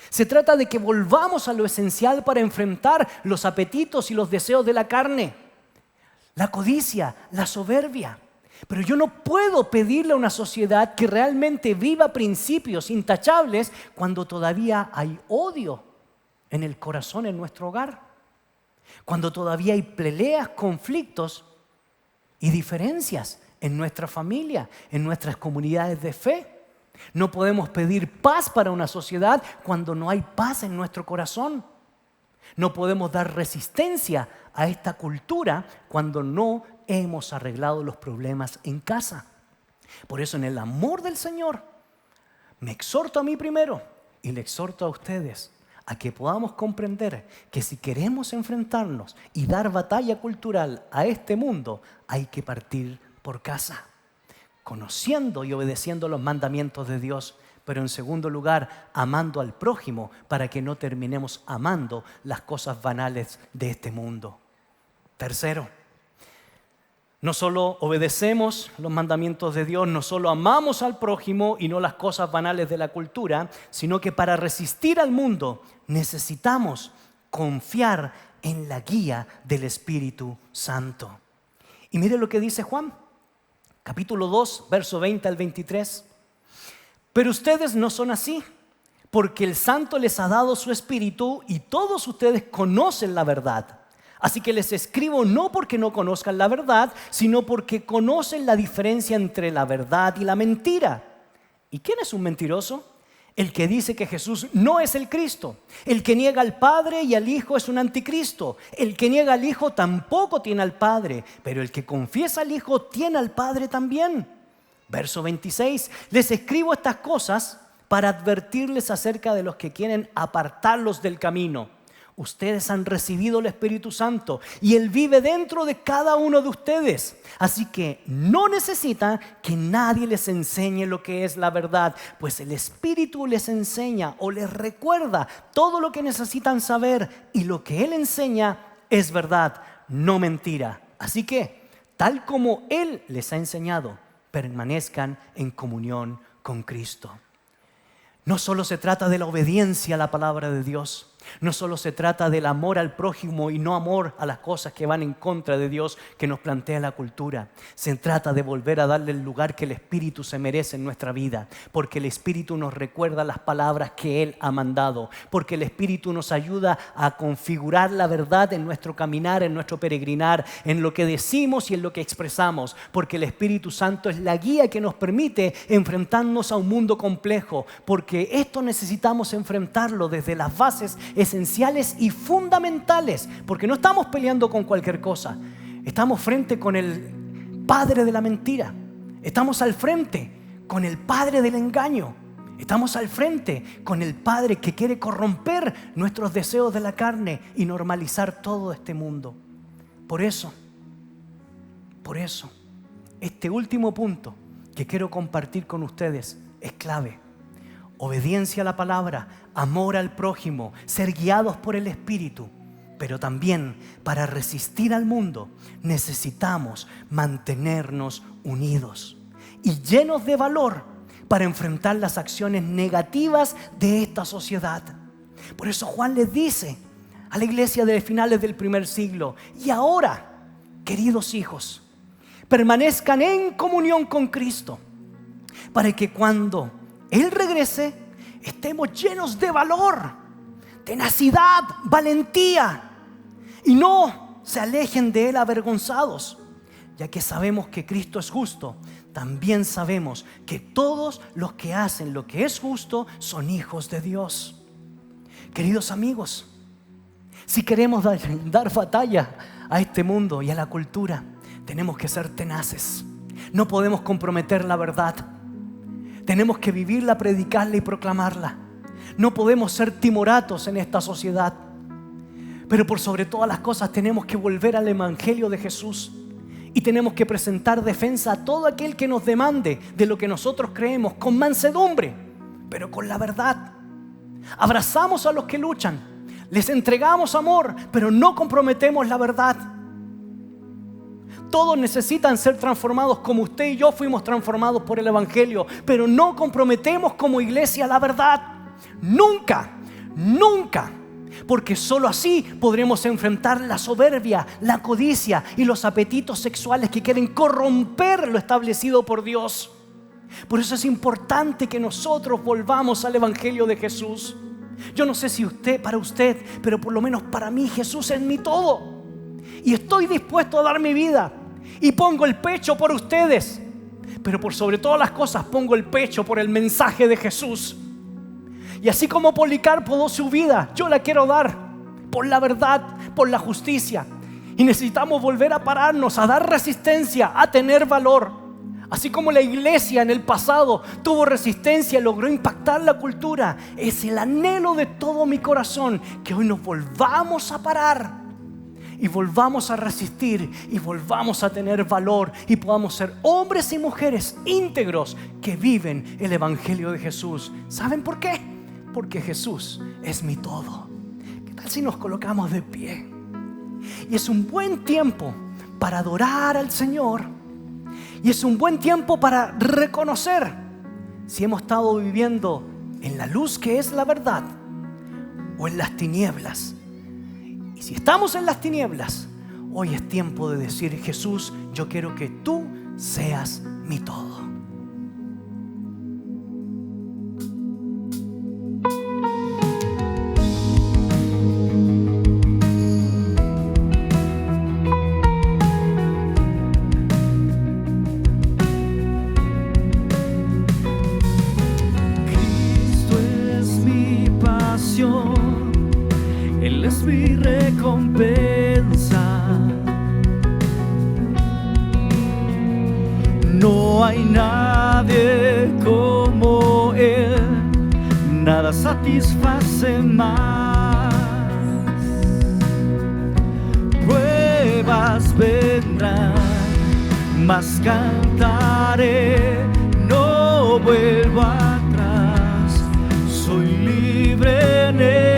Se trata de que volvamos a lo esencial para enfrentar los apetitos y los deseos de la carne, la codicia, la soberbia. Pero yo no puedo pedirle a una sociedad que realmente viva principios intachables cuando todavía hay odio en el corazón, en nuestro hogar. Cuando todavía hay peleas, conflictos y diferencias en nuestra familia, en nuestras comunidades de fe. No podemos pedir paz para una sociedad cuando no hay paz en nuestro corazón. No podemos dar resistencia a esta cultura cuando no hemos arreglado los problemas en casa. Por eso, en el amor del Señor, me exhorto a mí primero y le exhorto a ustedes a que podamos comprender que si queremos enfrentarnos y dar batalla cultural a este mundo, hay que partir por casa, conociendo y obedeciendo los mandamientos de Dios, pero en segundo lugar, amando al prójimo para que no terminemos amando las cosas banales de este mundo. Tercero, no solo obedecemos los mandamientos de Dios, no solo amamos al prójimo y no las cosas banales de la cultura, sino que para resistir al mundo necesitamos confiar en la guía del Espíritu Santo. Y mire lo que dice Juan, capítulo 2, verso 20 al 23. Pero ustedes no son así, porque el Santo les ha dado su Espíritu y todos ustedes conocen la verdad. Así que les escribo no porque no conozcan la verdad, sino porque conocen la diferencia entre la verdad y la mentira. ¿Y quién es un mentiroso? El que dice que Jesús no es el Cristo. El que niega al Padre y al Hijo es un anticristo. El que niega al Hijo tampoco tiene al Padre, pero el que confiesa al Hijo tiene al Padre también. Verso 26, les escribo estas cosas para advertirles acerca de los que quieren apartarlos del camino. Ustedes han recibido el Espíritu Santo y Él vive dentro de cada uno de ustedes. Así que no necesitan que nadie les enseñe lo que es la verdad, pues el Espíritu les enseña o les recuerda todo lo que necesitan saber, y lo que Él enseña es verdad, no mentira. Así que, tal como Él les ha enseñado, permanezcan en comunión con Cristo. No solo se trata de la obediencia a la palabra de Dios, no solo se trata del amor al prójimo y no amor a las cosas que van en contra de Dios que nos plantea la cultura. Se trata de volver a darle el lugar que el Espíritu se merece en nuestra vida, porque el Espíritu nos recuerda las palabras que Él ha mandado, porque el Espíritu nos ayuda a configurar la verdad en nuestro caminar, en nuestro peregrinar, en lo que decimos y en lo que expresamos, porque el Espíritu Santo es la guía que nos permite enfrentarnos a un mundo complejo, porque esto necesitamos enfrentarlo desde las bases esenciales y fundamentales, porque no estamos peleando con cualquier cosa. Estamos frente con el padre de la mentira, estamos al frente con el padre del engaño, estamos al frente con el padre que quiere corromper nuestros deseos de la carne y normalizar todo este mundo. Por eso, este último punto que quiero compartir con ustedes es clave. Obediencia a la palabra, amor al prójimo, ser guiados por el Espíritu. Pero también, para resistir al mundo, necesitamos mantenernos unidos y llenos de valor para enfrentar las acciones negativas de esta sociedad. Por eso Juan les dice a la iglesia de finales del primer siglo: y ahora, queridos hijos, permanezcan en comunión con Cristo, para que cuando Él regrese, estemos llenos de valor, tenacidad, valentía, y no se alejen de Él avergonzados, ya que sabemos que Cristo es justo. También sabemos que todos los que hacen lo que es justo son hijos de Dios. Queridos amigos, si queremos dar batalla a este mundo y a la cultura, tenemos que ser tenaces. No podemos comprometer la verdad. Tenemos que vivirla, predicarla y proclamarla. No podemos ser timoratos en esta sociedad. Pero por sobre todas las cosas tenemos que volver al Evangelio de Jesús. Y tenemos que presentar defensa a todo aquel que nos demande de lo que nosotros creemos, con mansedumbre, pero con la verdad. Abrazamos a los que luchan, les entregamos amor, pero no comprometemos la verdad. Todos necesitan ser transformados como usted y yo fuimos transformados por el Evangelio, pero no comprometemos como iglesia la verdad. Nunca, nunca. Porque solo así podremos enfrentar la soberbia, la codicia y los apetitos sexuales que quieren corromper lo establecido por Dios. Por eso es importante que nosotros volvamos al Evangelio de Jesús. Yo no sé si para usted, pero por lo menos para mí Jesús es mi todo. Y estoy dispuesto a dar mi vida y pongo el pecho por ustedes. Pero por sobre todas las cosas pongo el pecho por el mensaje de Jesús. Y así como Policarpo dio su vida, yo la quiero dar por la verdad, por la justicia. Y necesitamos volver a pararnos, a dar resistencia, a tener valor. Así como la iglesia en el pasado tuvo resistencia y logró impactar la cultura, es el anhelo de todo mi corazón que hoy nos volvamos a parar y volvamos a resistir y volvamos a tener valor y podamos ser hombres y mujeres íntegros que viven el Evangelio de Jesús. ¿Saben por qué? Porque Jesús es mi todo. ¿Qué tal si nos colocamos de pie? Y es un buen tiempo para adorar al Señor. Y es un buen tiempo para reconocer si hemos estado viviendo en la luz que es la verdad o en las tinieblas. Y si estamos en las tinieblas, hoy es tiempo de decir: Jesús, yo quiero que tú seas mi todo. Él es mi recompensa. No hay nadie como Él, nada satisface más. Pruebas vendrán, mas cantaré, no vuelvo atrás, soy libre en Él.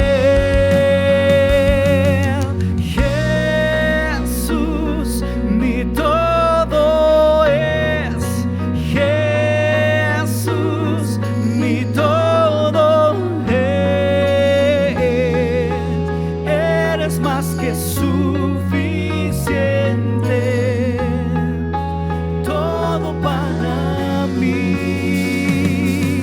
Jesús, mi todo es. Jesús, mi todo es. Eres más que suficiente, todo para mí.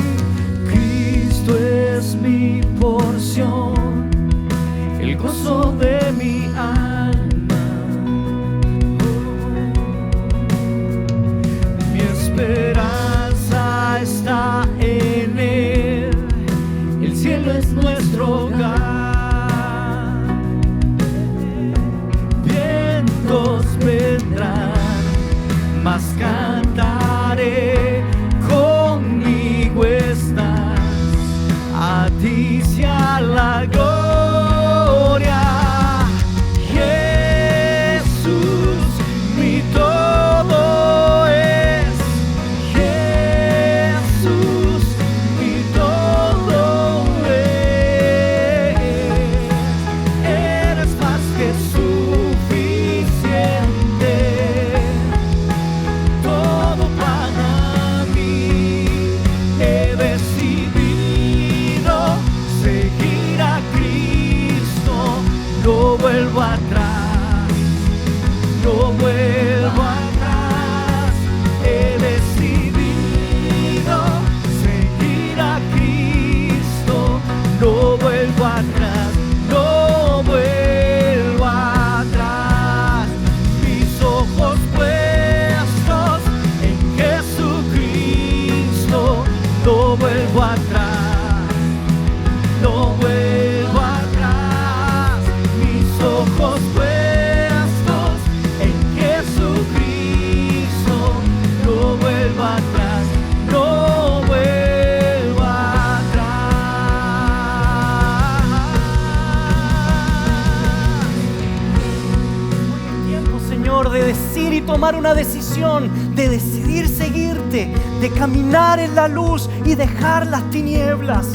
tomar una decisión de decidir seguirte, de caminar en la luz y dejar las tinieblas.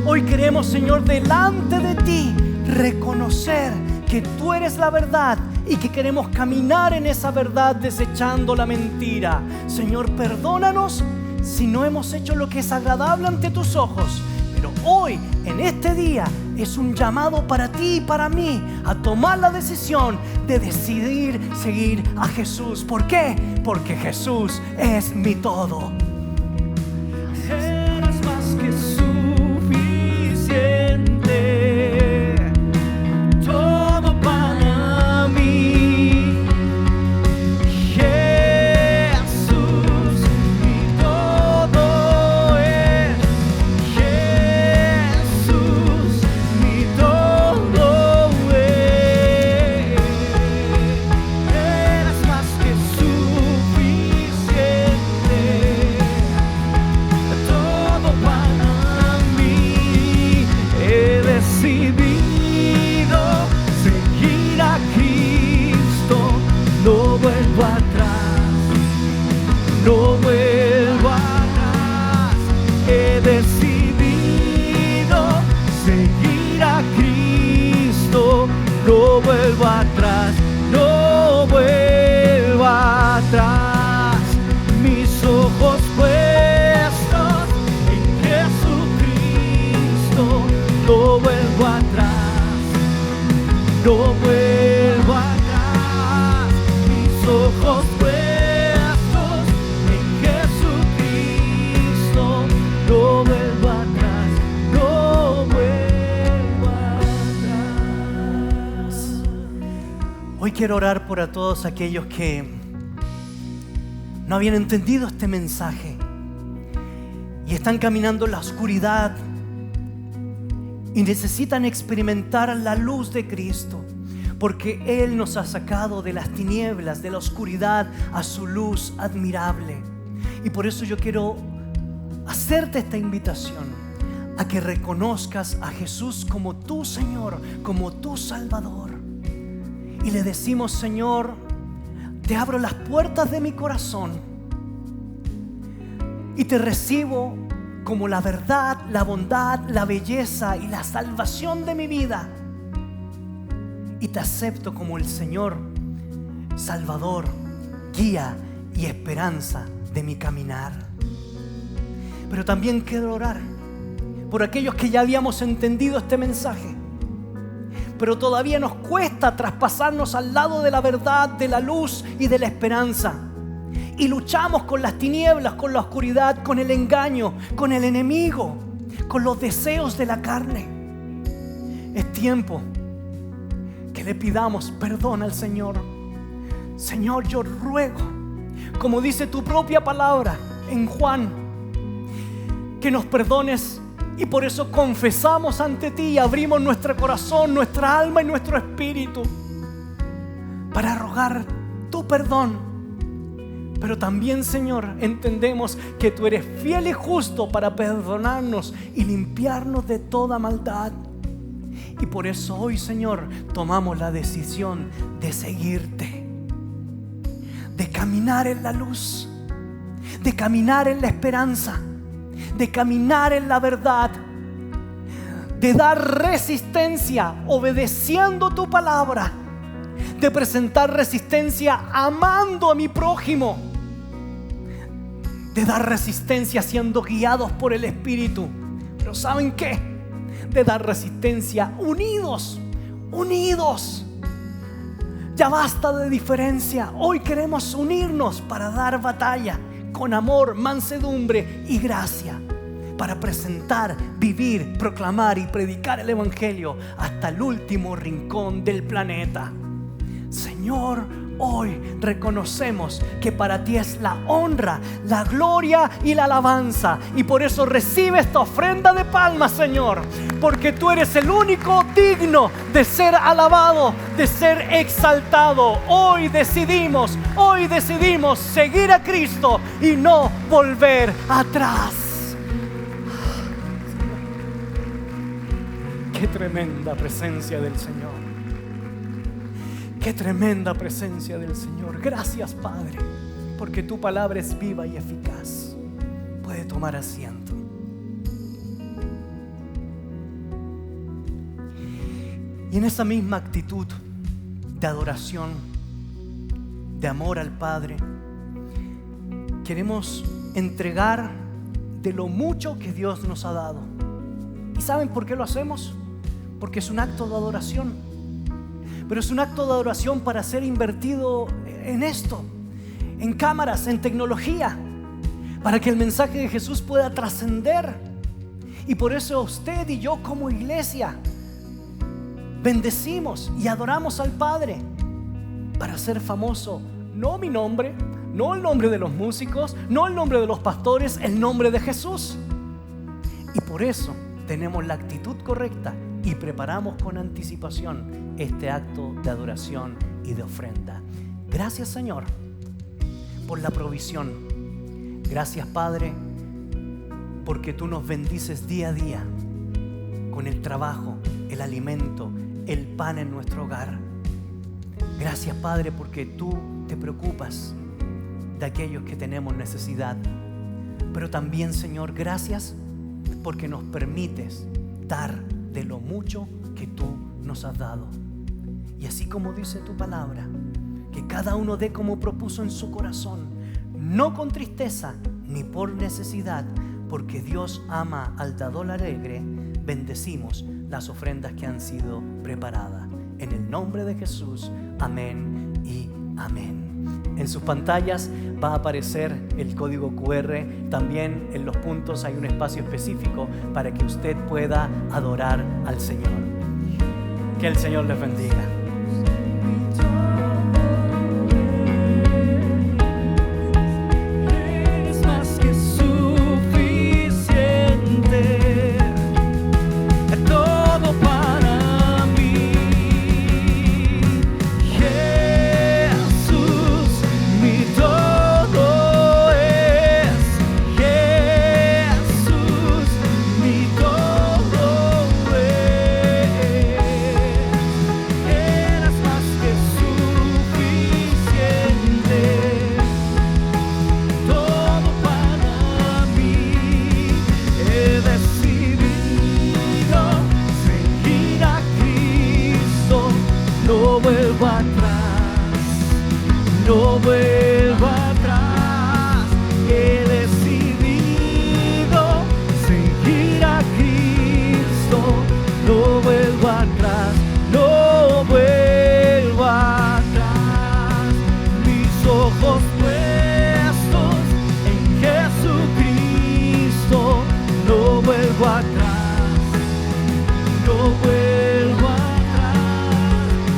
Hoy queremos, Señor, delante de ti reconocer que tú eres la verdad y que queremos caminar en esa verdad desechando la mentira. Señor, perdónanos si no hemos hecho lo que es agradable ante tus ojos. Pero hoy, en este día, es un llamado para ti y para mí a tomar la decisión de decidir seguir a Jesús. ¿Por qué? Porque Jesús es mi todo. Eres más que suficiente, todo para mí. Jesús, mi todo es. Jesús, mi todo es. Eres más que suficiente, todo para mí. He decidido seguir a Cristo, no vuelvo atrás, no vuelvo atrás. He decidido seguir a Cristo, no vuelvo atrás, no vuelvo atrás. Mis ojos puestos en Jesucristo, no vuelvo atrás, no vuelvo atrás. Mis ojos puestos en Jesucristo, no vuelvo atrás, no vuelvo atrás. Hoy quiero orar por a todos aquellos que no habían entendido este mensaje y están caminando en la oscuridad y necesitan experimentar la luz de Cristo, porque Él nos ha sacado de las tinieblas, de la oscuridad, a su luz admirable. Y por eso yo quiero hacerte esta invitación a que reconozcas a Jesús como tu Señor, como tu Salvador. Y le decimos: Señor, te abro las puertas de mi corazón y te recibo como la verdad, la bondad, la belleza y la salvación de mi vida. Y te acepto como el Señor, Salvador, guía y esperanza de mi caminar. Pero también quiero orar por aquellos que ya habíamos entendido este mensaje, pero todavía nos cuesta traspasarnos al lado de la verdad, de la luz y de la esperanza. Y luchamos con las tinieblas, con la oscuridad, con el engaño, con el enemigo, con los deseos de la carne. Es tiempo que le pidamos perdón al Señor. Señor, yo ruego, como dice tu propia palabra en Juan, que nos perdones. Y por eso confesamos ante ti y abrimos nuestro corazón, nuestra alma y nuestro espíritu para rogar tu perdón. Pero también, Señor, entendemos que tú eres fiel y justo para perdonarnos y limpiarnos de toda maldad. Y por eso hoy, Señor, tomamos la decisión de seguirte, de caminar en la luz, de caminar en la esperanza, de caminar en la verdad, de dar resistencia obedeciendo tu palabra, de presentar resistencia amando a mi prójimo, de dar resistencia siendo guiados por el Espíritu. Pero ¿saben qué? De dar resistencia unidos. Ya basta de diferencia. Hoy queremos unirnos para dar batalla con amor, mansedumbre y gracia, para presentar, vivir, proclamar y predicar el Evangelio hasta el último rincón del planeta. Señor, hoy reconocemos que para ti es la honra, la gloria y la alabanza. Y por eso recibe esta ofrenda de palmas, Señor, porque tú eres el único digno de ser alabado, de ser exaltado. Hoy decidimos seguir a Cristo y no volver atrás. Qué tremenda presencia del Señor. Qué tremenda presencia del Señor. Gracias, Padre, porque tu palabra es viva y eficaz. Puede tomar asiento. Y en esa misma actitud de adoración, de amor al Padre, queremos entregar de lo mucho que Dios nos ha dado. ¿Y saben por qué lo hacemos? Porque es un acto de adoración. Pero es un acto de adoración para ser invertido en esto, en cámaras, en tecnología, para que el mensaje de Jesús pueda trascender. Y por eso usted y yo como iglesia bendecimos y adoramos al Padre para hacer famoso no mi nombre, no el nombre de los músicos, no el nombre de los pastores, el nombre de Jesús. Y por eso tenemos la actitud correcta y preparamos con anticipación este acto de adoración y de ofrenda. Gracias, Señor, por la provisión. Gracias, Padre, porque tú nos bendices día a día con el trabajo, el alimento, el pan en nuestro hogar. Gracias, Padre, porque tú te preocupas de aquellos que tenemos necesidad. Pero también, Señor, gracias porque nos permites dar de lo mucho que tú nos has dado. Y así como dice tu palabra, que cada uno dé como propuso en su corazón, no con tristeza ni por necesidad, porque Dios ama al dador alegre. Bendecimos las ofrendas que han sido preparadas. En el nombre de Jesús, amén y amén. En sus pantallas va a aparecer el código QR. También en los puntos hay un espacio específico para que usted pueda adorar al Señor. Que el Señor les bendiga. Es más que suficiente, todo para mí. Jesús, mi todo es. Jesús, mi todo es. Eres más que suficiente, todo para mí. He decidido seguir a Cristo, no vuelvo atrás, no vuelvo atrás. He decidido seguir a Cristo, no vuelvo atrás, no vuelvo atrás. Mis ojos puestos en Jesucristo, no vuelvo atrás, no vuelvo atrás.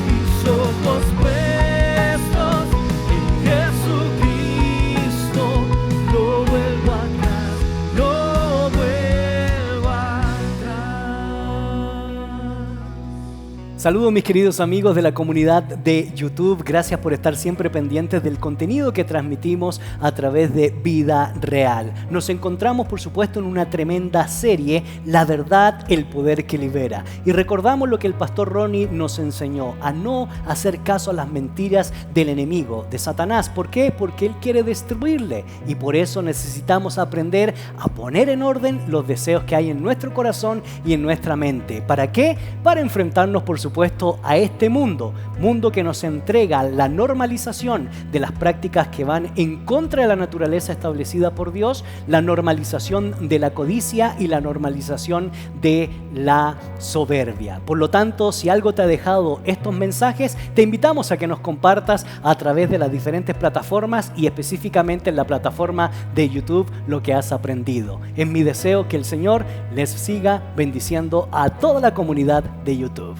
Mis ojos puestos en Jesucristo, no vuelvo atrás, no vuelvo atrás. Saludos, mis queridos amigos de la comunidad de YouTube. Gracias por estar siempre pendientes del contenido que transmitimos a través de Vida Real. Nos encontramos, por supuesto, en una tremenda serie, La Verdad, el Poder que Libera. Y recordamos lo que el pastor Ronnie nos enseñó, a no hacer caso a las mentiras del enemigo, de Satanás. ¿Por qué? Porque él quiere destruirle. Y por eso necesitamos aprender a poner en orden los deseos que hay en nuestro corazón y en nuestra mente. ¿Para qué? Para enfrentarnos, por supuesto, a este mundo que nos entrega la normalización de las prácticas que van en contra de la naturaleza establecida por Dios, la normalización de la codicia y la normalización de la soberbia. Por lo tanto, si algo te ha dejado estos mensajes, te invitamos a que nos compartas a través de las diferentes plataformas y específicamente en la plataforma de YouTube lo que has aprendido. Es mi deseo que el Señor les siga bendiciendo a toda la comunidad de YouTube.